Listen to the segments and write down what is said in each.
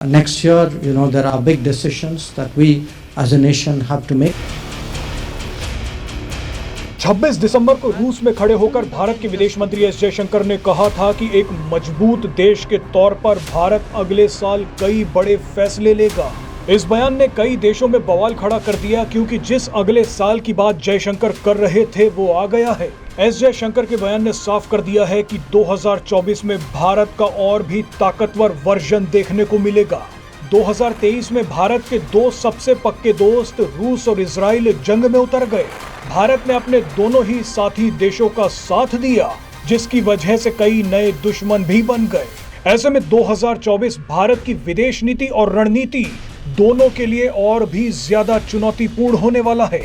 Next year, there are big decisions that we as a nation have to make. 26 दिसंबर को रूस में खड़े होकर भारत के विदेश मंत्री एस जयशंकर ने कहा था कि एक मजबूत देश के तौर पर भारत अगले साल कई बड़े फैसले लेगा। इस बयान ने कई देशों में बवाल खड़ा कर दिया, क्योंकि जिस अगले साल की बात जयशंकर कर रहे थे वो आ गया है। एस जयशंकर के बयान ने साफ कर दिया है कि 2024 में भारत का और भी ताकतवर वर्जन देखने को मिलेगा। 2023 में भारत के दो सबसे पक्के दोस्त रूस और इजराइल जंग में उतर गए। भारत ने अपने दोनों ही साथी देशों का साथ दिया, जिसकी वजह से कई नए दुश्मन भी बन गए। ऐसे में 2024 भारत की विदेश नीति और रणनीति दोनों के लिए और भी ज्यादा चुनौतीपूर्ण होने वाला है।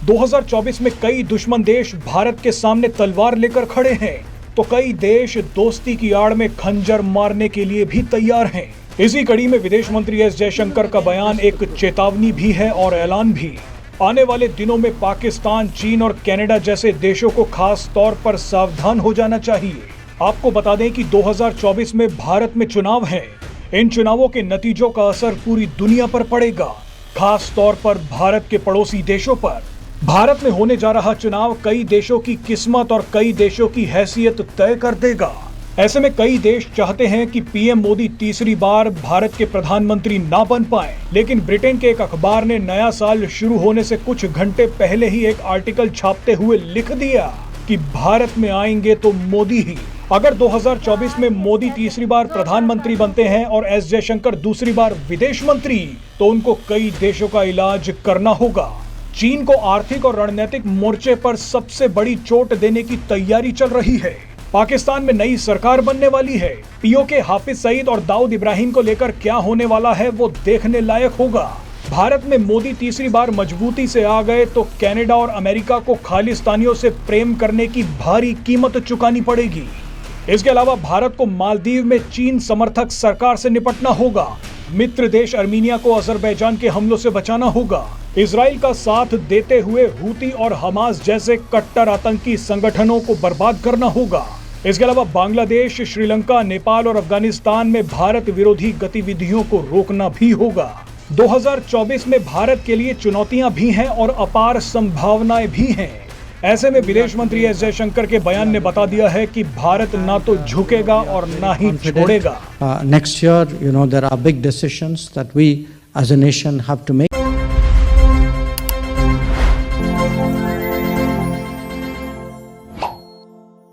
2024 में कई दुश्मन देश भारत के सामने तलवार लेकर खड़े हैं, तो कई देश दोस्ती की आड़ में खंजर मारने के लिए भी तैयार हैं। इसी कड़ी में विदेश मंत्री एस जयशंकर का बयान एक चेतावनी भी है और ऐलान भी। आने वाले दिनों में पाकिस्तान, चीन और कनाडा जैसे देशों को खास तौर पर सावधान हो जाना चाहिए। आपको बता दें कि 2024 में भारत में चुनाव हैं। इन चुनावों के नतीजों का असर पूरी दुनिया पर पड़ेगा, खास तौर पर भारत के पड़ोसी देशों पर। भारत में होने जा रहा चुनाव कई देशों की किस्मत और कई देशों की हैसियत तय कर देगा। ऐसे में कई देश चाहते हैं कि पीएम मोदी तीसरी बार भारत के प्रधानमंत्री ना बन पाए, लेकिन ब्रिटेन के एक अखबार ने नया साल शुरू होने से कुछ घंटे पहले ही एक आर्टिकल छापते हुए लिख दिया कि भारत में आएंगे तो मोदी ही। अगर 2024 में मोदी तीसरी बार प्रधानमंत्री बनते हैं और एस जयशंकर दूसरी बार विदेश मंत्री, तो उनको कई देशों का इलाज करना होगा। चीन को आर्थिक और रणनीतिक मोर्चे पर सबसे बड़ी चोट देने की तैयारी चल रही है। पाकिस्तान में नई सरकार बनने वाली है। पीओके हाफिज सईद और दाऊद इब्राहिम को लेकर क्या होने वाला है वो देखने लायक होगा। भारत में मोदी तीसरी बार मजबूती से आ गए तो कनाडा और अमेरिका को खालिस्तानियों से प्रेम करने की भारी कीमत चुकानी पड़ेगी। इसके अलावा भारत को मालदीव में चीन समर्थक सरकार से निपटना होगा। मित्र देश अर्मीनिया को अजरबैजान के हमलों से बचाना होगा। इजराइल का साथ देते हुए हूती और हमास जैसे कट्टर आतंकी संगठनों को बर्बाद करना होगा। इसके अलावा बांग्लादेश, श्रीलंका, नेपाल और अफगानिस्तान में भारत विरोधी गतिविधियों को रोकना भी होगा। 2024 में भारत के लिए चुनौतियां भी हैं और अपार संभावनाएं भी हैं। ऐसे में विदेश मंत्री एस जयशंकर के बयान ने बता दिया है कि भारत ना तो झुकेगा और ना ही छोड़ेगा। Next year, there are big decisions that we as a nation have to make.